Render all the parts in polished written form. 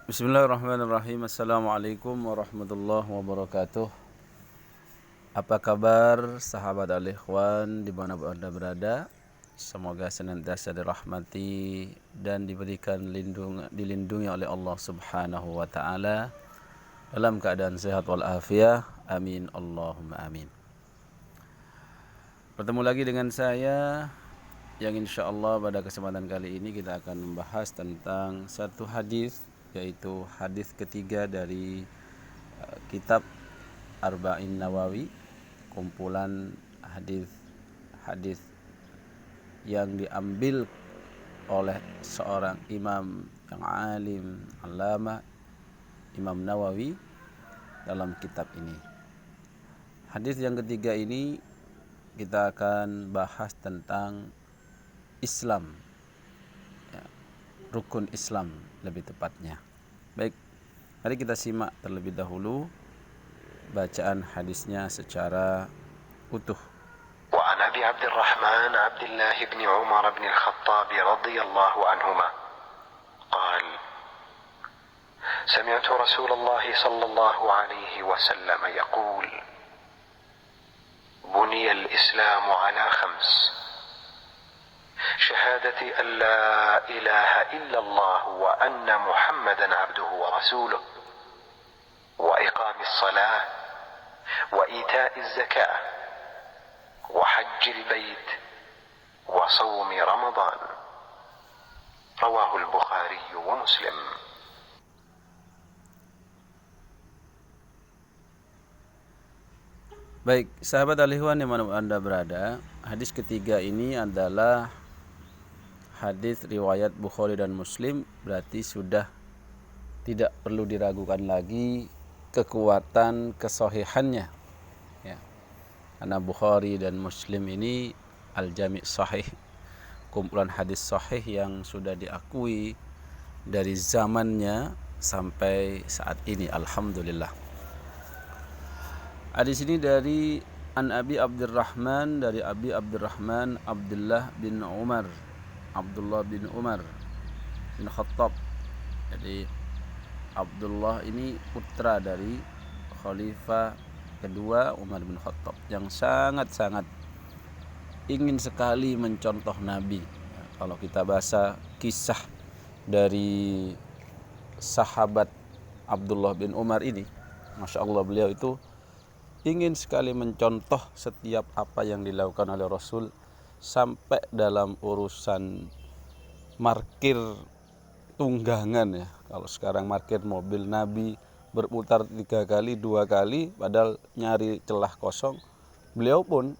Bismillahirrahmanirrahim. Assalamualaikum warahmatullahi wabarakatuh. Apa kabar sahabat al-ikhwan dimanapun Anda berada? Semoga senantiasa dirahmati dan diberikan dilindungi oleh Allah subhanahu wa ta'ala dalam keadaan sehat walafiat. Amin Allahumma amin. Bertemu lagi dengan saya yang insya Allah pada kesempatan kali ini kita akan membahas tentang satu hadis, yaitu hadis ketiga dari kitab Arba'in Nawawi, kumpulan hadis-hadis yang diambil oleh seorang imam yang alim, alama, Imam Nawawi dalam kitab ini. Hadis yang ketiga ini kita akan bahas tentang Islam, ya, rukun Islam lebih tepatnya. Baik, mari kita simak terlebih dahulu bacaan hadisnya secara utuh. وعن أبي عبد الرحمن عبد الله بن عمر بن الخطاب رضي الله عنهما قال: سمعت رسول الله صلى الله عليه وسلم يقول: بني الإسلام على خمس: شهادة أن لا إله إلا الله وأن محمدا عبده ورسوله، وإقام الصلاة، وإيتاء الزكاة، وحج البيت، وصوم رمضان. رواه البخاري ومسلم. Baik, sahabat al-ikhwan dimanapun Anda berada, hadis ketiga ini adalah hadis riwayat Bukhari dan Muslim, berarti sudah tidak perlu diragukan lagi kekuatan kesahihannya, ya. Karena Bukhari dan Muslim ini al-jami' sahih, kumpulan hadis sahih yang sudah diakui dari zamannya sampai saat ini, alhamdulillah. Hadis ini dari Abi Abdurrahman, dari Abi Abdurrahman Abdullah bin Umar bin Khattab. Jadi Abdullah ini putra dari Khalifah kedua Umar bin Khattab yang sangat-sangat ingin sekali mencontoh Nabi. Kalau kita baca kisah dari sahabat Abdullah bin Umar ini, Masya Allah, beliau itu ingin sekali mencontoh setiap apa yang dilakukan oleh Rasul, sampai dalam urusan markir tunggangan, ya. Kalau sekarang markir mobil Nabi berputar 3 kali, 2 kali, padahal nyari celah kosong. Beliau pun,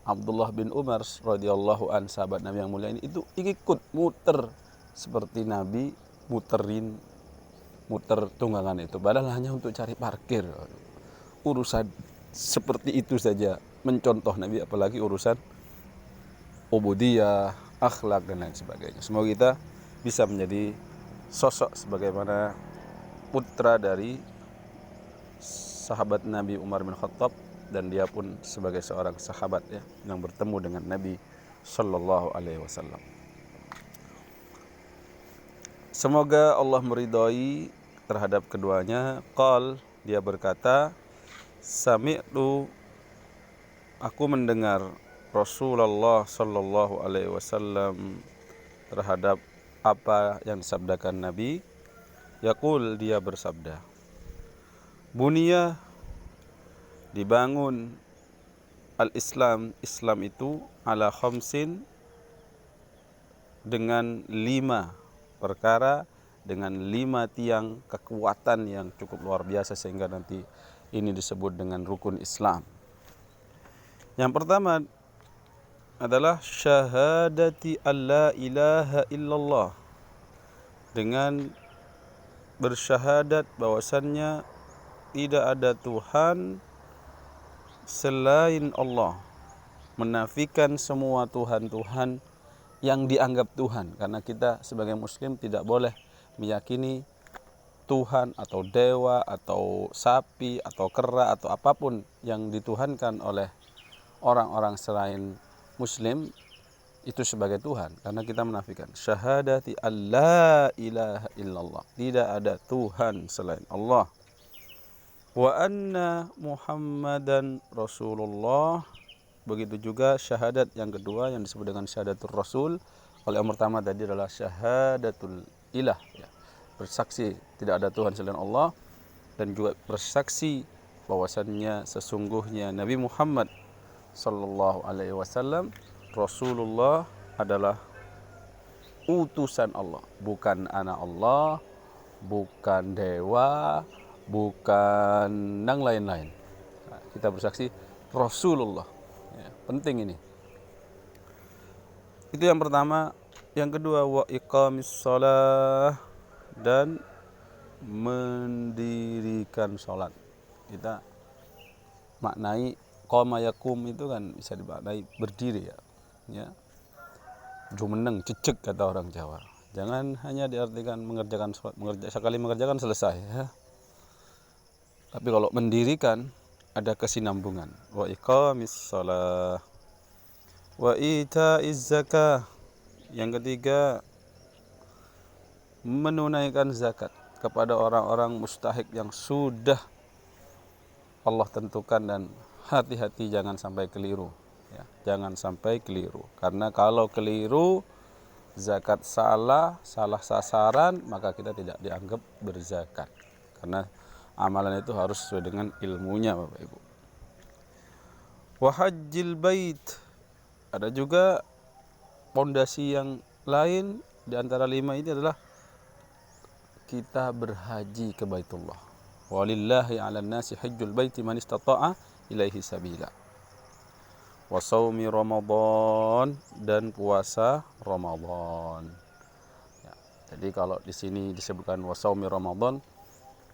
Abdullah bin Umar radhiyallahu an, sahabat Nabi yang mulia ini, itu ikut muter seperti Nabi muter tunggangan itu, padahal hanya untuk cari parkir. Urusan seperti itu saja mencontoh Nabi, apalagi urusan ubudiyah, akhlak dan lain sebagainya. Semoga kita bisa menjadi sosok sebagaimana putra dari sahabat Nabi Umar bin Khattab, dan dia pun sebagai seorang sahabat, ya, yang bertemu dengan Nabi sallallahu alaihi wasallam. Semoga Allah meridhai terhadap keduanya. Qal, dia berkata, sami'tu, aku mendengar Rasulullah sallallahu alaihi wasallam terhadap apa yang disabdakan Nabi. Yaqul, dia bersabda, bunia, dibangun, al-Islam, Islam itu, ala khamsin, dengan 5 perkara, dengan 5 tiang kekuatan yang cukup luar biasa, sehingga nanti ini disebut dengan rukun Islam. Yang pertama adalah syahadati alla ilaha illallah, dengan bersyahadat bahwasannya tidak ada Tuhan selain Allah, menafikan semua Tuhan-Tuhan yang dianggap Tuhan, karena kita sebagai muslim tidak boleh meyakini Tuhan atau dewa atau sapi atau kera atau apapun yang dituhankan oleh orang-orang selain muslim, itu sebagai Tuhan, karena kita menafikan syahadati alla ilaha illallah, tidak ada Tuhan selain Allah, wa anna Muhammadan Rasulullah. Begitu juga syahadat yang kedua yang disebut dengan syahadatul Rasul. Kalau yang pertama tadi adalah syahadatul ilah, ya, bersaksi tidak ada Tuhan selain Allah, dan juga bersaksi bahwasannya sesungguhnya Nabi Muhammad sallallahu alaihi wasallam Rasulullah adalah utusan Allah, bukan anak Allah, bukan dewa, bukan yang lain-lain. Nah, kita bersaksi Rasulullah, ya, penting ini. Itu yang pertama. Yang kedua, wa iqamis shalah, dan mendirikan sholat. Kita maknai qama yakum itu kan bisa dimaknai berdiri, ya. Jumeneng, cecek kata orang Jawa. Jangan hanya diartikan mengerjakan sholat, sekali mengerjakan selesai, ya. Tapi kalau mendirikan ada kesinambungan. Wa iqamis shalah wa itaiz zakah. Yang ketiga, menunaikan zakat kepada orang-orang mustahik yang sudah Allah tentukan, dan hati-hati jangan sampai keliru, ya. Jangan sampai keliru, karena kalau keliru zakat salah sasaran, maka kita tidak dianggap berzakat, karena amalan itu harus sesuai dengan ilmunya, Bapak Ibu. Wa hajjil bait, ada juga pondasi yang lain di antara 5 ini adalah kita berhaji ke Baitullah. Walillahi 'alan nasi hajjul baiti man istata'a ilaihi sabila. Wa shaumi Ramadan, dan puasa Ramadan. Ya, jadi kalau di sini disebutkan wa shaumi Ramadan,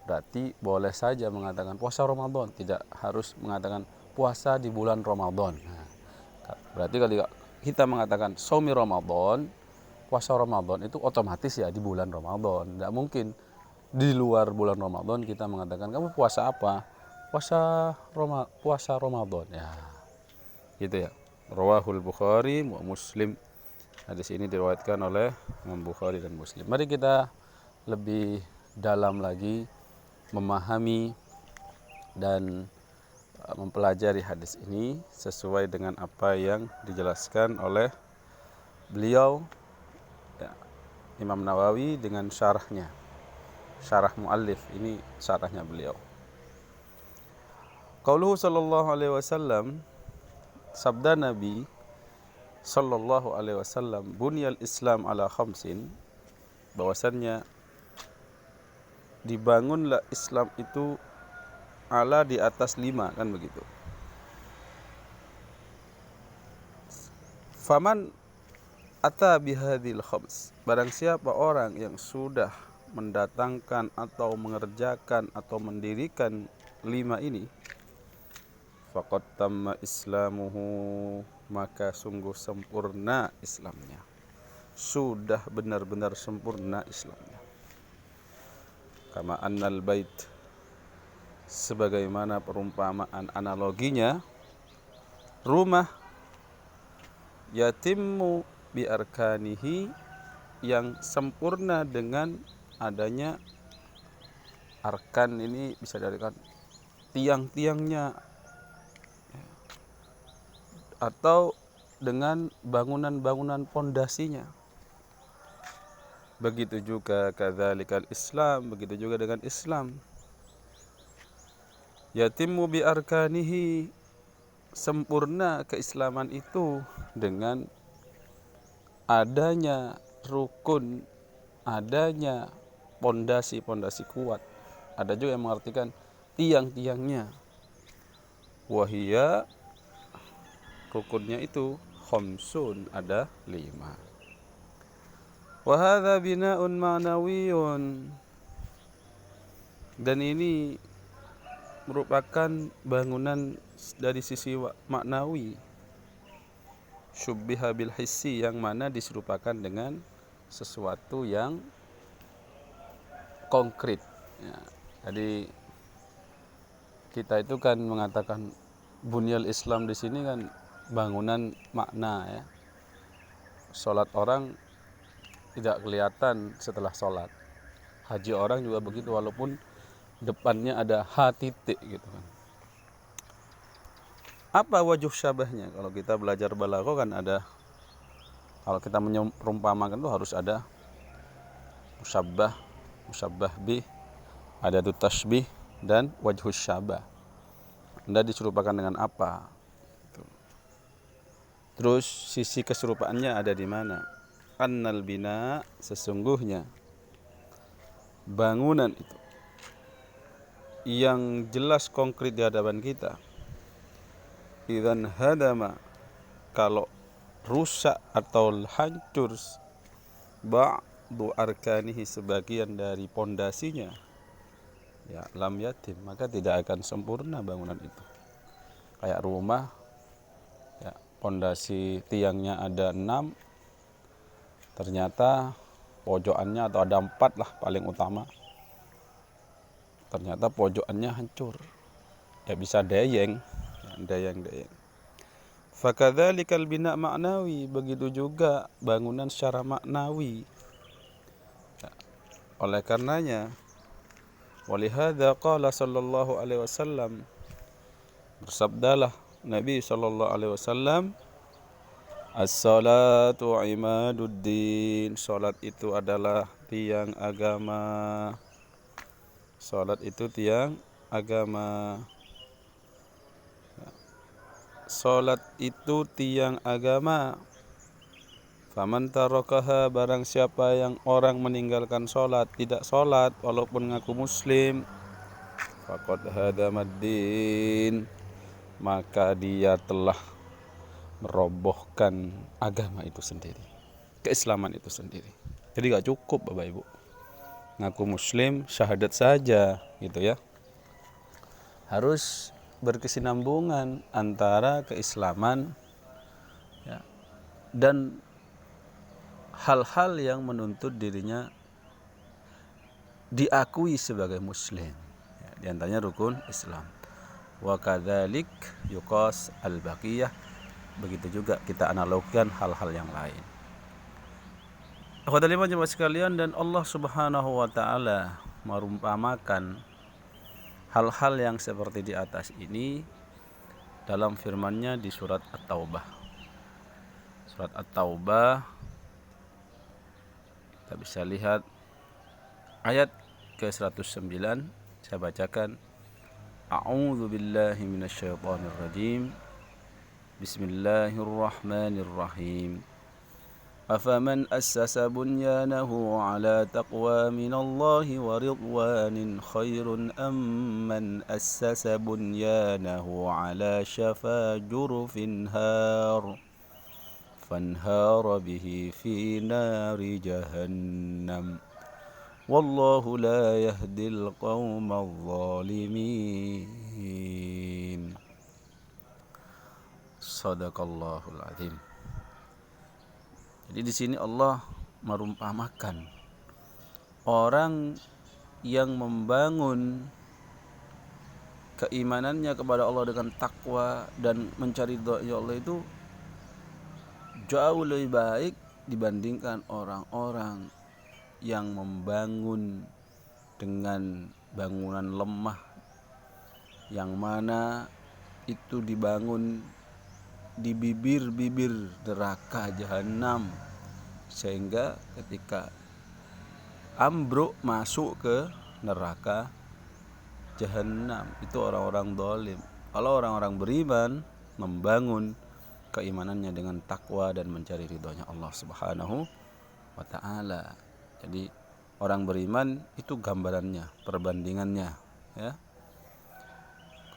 berarti boleh saja mengatakan puasa Ramadan, tidak harus mengatakan puasa di bulan Ramadan. Nah, berarti kalau kita mengatakan shaumi Ramadan, puasa Ramadan itu otomatis ya di bulan Ramadan. Tidak mungkin di luar bulan Ramadan kita mengatakan kamu puasa apa? Puasa Ramadan, ya. Gitu ya. Rawahul Bukhari wa Muslim. Hadis ini diriwayatkan oleh Imam Bukhari dan Muslim. Mari kita lebih dalam lagi memahami dan mempelajari hadis ini sesuai dengan apa yang dijelaskan oleh beliau, ya, Imam Nawawi dengan syarahnya. Syarah muallif ini syarahnya beliau. Qauluhu sallallahu alaihi wasallam, sabda Nabi sallallahu alaihi wasallam, bunyal Islam ala khamsin, bahwasannya dibangunlah Islam itu ala di atas 5, kan begitu. Faman ata bihadil khams, barang siapa orang yang sudah mendatangkan atau mengerjakan atau mendirikan 5 ini, faqad tamma islamuhu, maka sungguh sempurna Islamnya, sudah benar-benar sempurna Islamnya. Kama annal bait, sebagaimana perumpamaan analoginya, rumah yatimmu bi arkanihi, yang sempurna dengan adanya arkan, ini bisa diartikan tiang-tiangnya, atau dengan bangunan-bangunan pondasinya. Begitu juga kadzalikal Islam, begitu juga dengan Islam. Yatimmu bi arkanihi, sempurna keislaman itu dengan adanya rukun, adanya pondasi-pondasi kuat. Ada juga yang mengartikan tiang-tiangnya. Wahia, rukunnya itu khamsun, ada 5. Wa hadza bina'un ma'nawiyyun, dan ini merupakan bangunan dari sisi maknawi. Syubbiha bil hissi, yang mana diserupakan dengan sesuatu yang konkret, ya. Jadi kita itu kan mengatakan bunyal Islam di sini kan bangunan makna, ya. sholat orang tidak kelihatan setelah sholat. Haji orang juga begitu, walaupun depannya ada H titik gitu kan. Apa wajh syabahnya? Kalau kita belajar balaghah kan ada, kalau kita merumpamakan itu harus ada musyabbah, musyabbah bih, ada tasbih dan wajhus syabah. Anda diserupakan dengan apa? Terus sisi keserupaannya ada di mana? Annal bina, sesungguhnya bangunan itu yang jelas konkret di hadapan kita. Idzan hadama, kalau rusak atau hancur, ba'du arkanihi, sebagian dari pondasinya, ya lam yatim, maka tidak akan sempurna bangunan itu. Kayak rumah, ya pondasi tiangnya ada 6, ternyata pojokannya atau ada 4 lah paling utama, ternyata pojokannya hancur, ya bisa dayeng. Fakadzalikal bina maknawi, begitu juga bangunan secara maknawi. Ya, oleh karenanya, walihada qala sallallahu alaihi wasallam, bersabdalah Nabi sallallahu alaihi wasallam, as-salatu imaduddin, salat itu adalah tiang agama. Salat itu tiang agama. Salat itu tiang agama. Faman tarakaha, barang siapa yang orang meninggalkan salat, tidak salat walaupun ngaku muslim, faqad hadamaddin, maka dia telah merobohkan agama itu sendiri, keislaman itu sendiri. Jadi gak cukup Bapak Ibu ngaku muslim, syahadat saja gitu ya. Harus berkesinambungan antara keislaman, ya, dan hal-hal yang menuntut dirinya diakui sebagai muslim, ya, di antaranya rukun Islam. Wa kadzalik yuqas al-baqiyah, begitu juga kita analogikan hal-hal yang lain. Akhwatul iman jemaah sekalian, dan Allah Subhanahu wa taala merumpamakan hal-hal yang seperti di atas ini dalam firman-Nya di surat At-Taubah. Surat At-Taubah, kita bisa lihat ayat ke-109. Saya bacakan. A'udzu billahi minasyaitonir rajim. Bismillahirrahmanirrahim. أفمن أسس بنيانه على تقوى من الله ورضوان خير أم من أسس بنيانه على شفا جرف فانهار به في نار جهنم والله لا يهدي القوم الظالمين. Sadaqallahul azim. Jadi di sini Allah merumpamakan orang yang membangun keimanannya kepada Allah dengan takwa dan mencari ridha Allah itu jauh lebih baik dibandingkan orang-orang yang membangun dengan bangunan lemah, yang mana itu dibangun di bibir-bibir neraka jahanam, sehingga ketika ambruk masuk ke neraka jahanam itu orang-orang zalim. Kalau orang-orang beriman membangun keimanannya dengan takwa dan mencari ridhonya Allah Subhanahu wa taala. Jadi orang beriman itu gambarannya, perbandingannya, ya.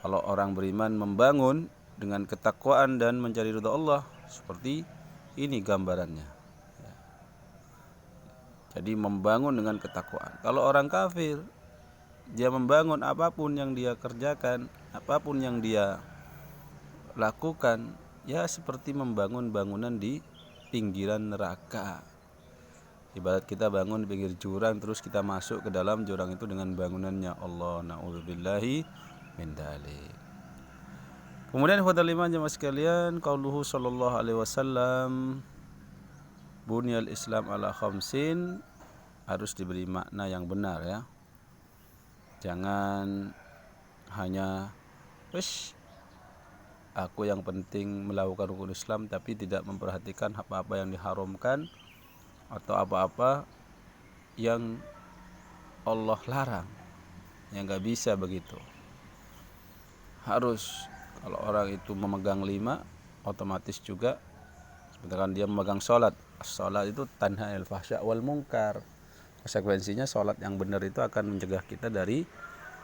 Kalau orang beriman membangun dengan ketakwaan dan mencari ridha Allah, seperti ini gambarannya, ya. Jadi membangun dengan ketakwaan. Kalau orang kafir, dia membangun apapun yang dia kerjakan, apapun yang dia lakukan, ya seperti membangun bangunan di pinggiran neraka. Ibarat kita bangun di pinggir jurang, terus kita masuk ke dalam jurang itu dengan bangunannya. Allah, na'udzubillahi min dzalik. Kemudian ikhwatal iman jemaah sekalian, qauluhu sallallahu alaihi wasallam, bunyal Islam ala khamsin harus diberi makna yang benar ya. Jangan hanya wis aku yang penting melakukan rukun Islam tapi tidak memperhatikan apa-apa yang diharamkan atau apa-apa yang Allah larang. Ya nggak bisa begitu. Harus kalau orang itu memegang 5 otomatis juga sebenarnya dia memegang sholat. Sholat itu tanha anil fahsya wal munkar. Konsekuensinya sholat yang benar itu akan mencegah kita dari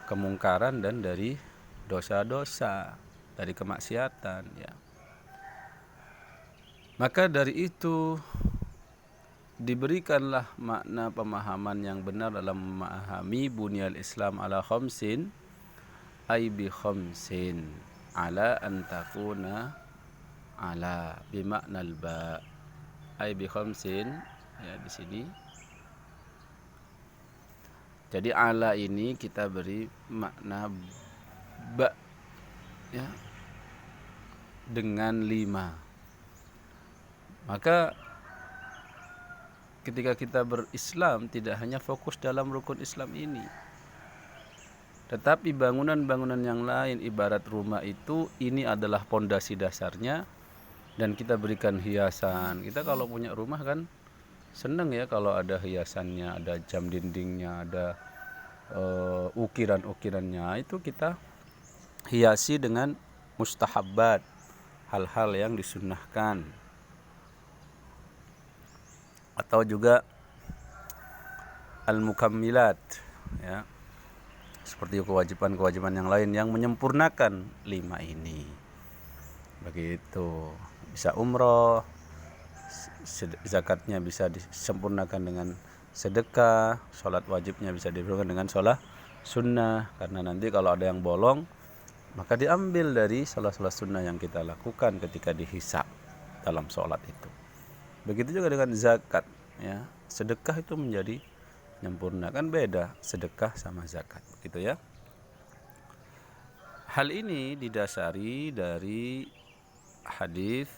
kemungkaran dan dari dosa-dosa, dari kemaksiatan ya. Maka dari itu diberikanlah makna pemahaman yang benar dalam memahami bunyal Islam ala khamsin ay bi khamsin ala an takuna ala bi maknal ba ay bi khamsin ya di sini. Jadi ala ini kita beri makna ba ya dengan 5. Maka ketika kita berislam tidak hanya fokus dalam rukun Islam ini, tetapi bangunan-bangunan yang lain ibarat rumah itu ini adalah pondasi dasarnya dan kita berikan hiasan. Kita kalau punya rumah kan seneng ya kalau ada hiasannya, ada jam dindingnya, ada ukiran-ukirannya, itu kita hiasi dengan mustahabbat, hal-hal yang disunnahkan. Atau juga al-mukammilat ya. Seperti kewajiban-kewajiban yang lain yang menyempurnakan 5 ini. Begitu. Bisa umroh, zakatnya bisa disempurnakan dengan sedekah, sholat wajibnya bisa diberikan dengan sholat sunnah. Karena nanti kalau ada yang bolong, maka diambil dari sholat-sholat sunnah yang kita lakukan ketika dihisab dalam sholat itu. Begitu juga dengan zakat ya. Sedekah itu menjadi menyempurna, kan beda sedekah sama zakat begitu ya. Hal ini didasari dari hadis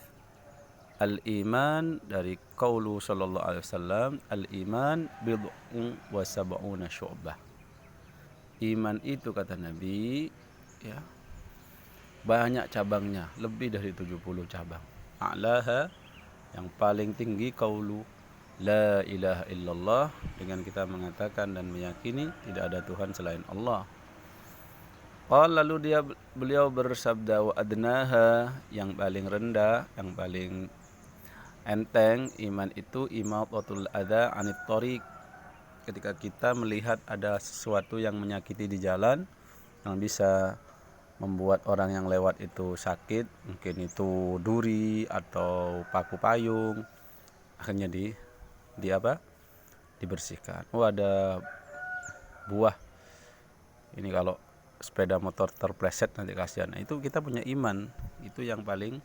al-iman dari qaulu sallallahu alaihi wasallam, al-iman bid'un wa sab'una syu'bah. Iman itu kata Nabi ya banyak cabangnya, lebih dari 70 cabang. A'laha yang paling tinggi qaulu la ilaha illallah, dengan kita mengatakan dan meyakini tidak ada Tuhan selain Allah. Lalu beliau bersabda wa adnaha, yang paling rendah, yang paling enteng iman itu imatatul adza anit thoriq. Ketika kita melihat ada sesuatu yang menyakiti di jalan yang bisa membuat orang yang lewat itu sakit, mungkin itu duri atau paku payung, akhirnya dibersihkan. Ada buah ini kalau sepeda motor terpleset nanti kasihan. Nah, itu kita punya iman, itu yang paling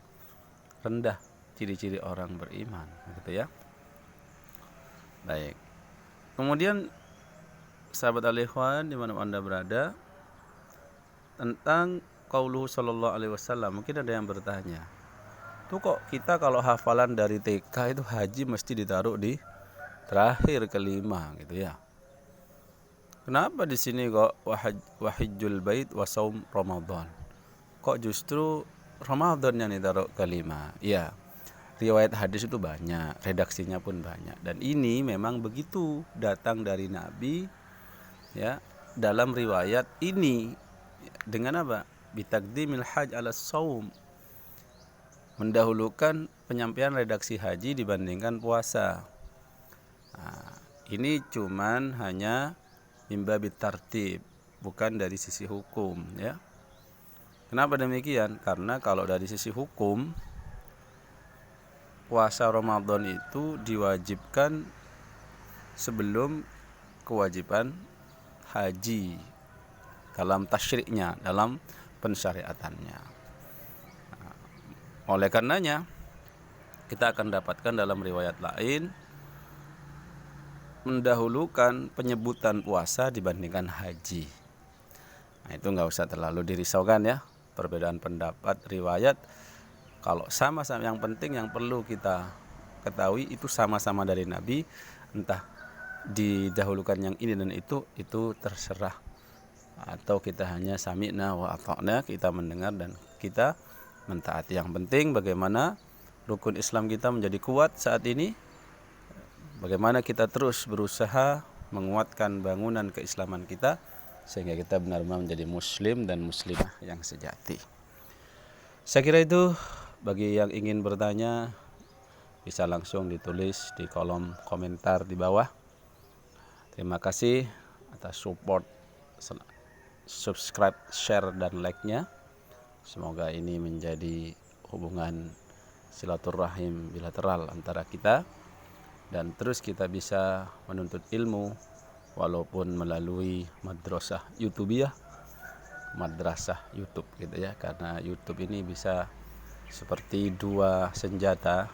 rendah ciri-ciri orang beriman gitu ya. Baik. Kemudian sahabat al-ikhwan di mana Anda berada, tentang qauluhu sallallahu alaihi wasallam, mungkin ada yang bertanya, tuh kok kita kalau hafalan dari TK itu haji mesti ditaruh di terakhir kelima gitu ya. Kenapa di sini kok wahijjul bait wa saum Ramadan? Kok justru Ramadan yang ditaruh kelima? Ya, riwayat hadis itu banyak, redaksinya pun banyak, dan ini memang begitu datang dari Nabi ya. Dalam riwayat ini dengan apa? Bitaqdimil hajj ala saum, mendahulukan penyampaian redaksi haji dibandingkan puasa. Nah, ini cuman hanya mimbabit tartib, bukan dari sisi hukum ya. Kenapa demikian? Karena kalau dari sisi hukum, puasa Ramadan itu diwajibkan sebelum kewajiban haji dalam tasyriknya, dalam pensyariatannya. Nah, oleh karenanya kita akan dapatkan dalam riwayat lain mendahulukan penyebutan puasa dibandingkan haji. Nah, itu nggak usah terlalu dirisaukan ya, perbedaan pendapat riwayat. Kalau sama-sama, yang penting yang perlu kita ketahui itu sama-sama dari Nabi, entah didahulukan yang ini dan itu terserah. Atau kita hanya sami'na wa ata'na, kita mendengar dan kita mentaati. Yang penting bagaimana rukun Islam kita menjadi kuat saat ini, bagaimana kita terus berusaha menguatkan bangunan keislaman kita sehingga kita benar-benar menjadi muslim dan muslimah yang sejati. Saya kira itu. Bagi yang ingin bertanya bisa langsung ditulis di kolom komentar di bawah. Terima kasih atas support, subscribe, share, dan like-nya. Semoga ini menjadi hubungan silaturahim bilateral antara kita, dan terus kita bisa menuntut ilmu walaupun melalui madrasah YouTubiah, madrasah YouTube gitu ya, karena YouTube ini bisa seperti dua senjata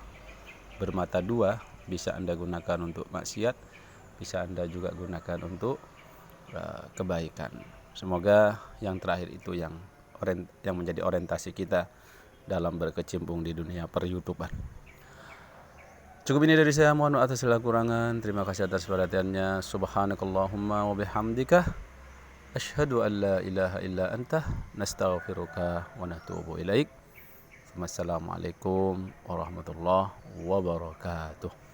bermata dua, bisa Anda gunakan untuk maksiat, bisa Anda juga gunakan untuk kebaikan. Semoga yang terakhir itu yang menjadi orientasi kita dalam berkecimpung di dunia per-YouTuber. Cukup ini dari saya, mohon maaf atas segala kurangan. Terima kasih atas perhatiannya. Subhanakallahumma wa bihamdika asyhadu an la ilaha illa anta nastaghfiruka wa natubu ilaik. Wassalamualaikum warahmatullahi wabarakatuh.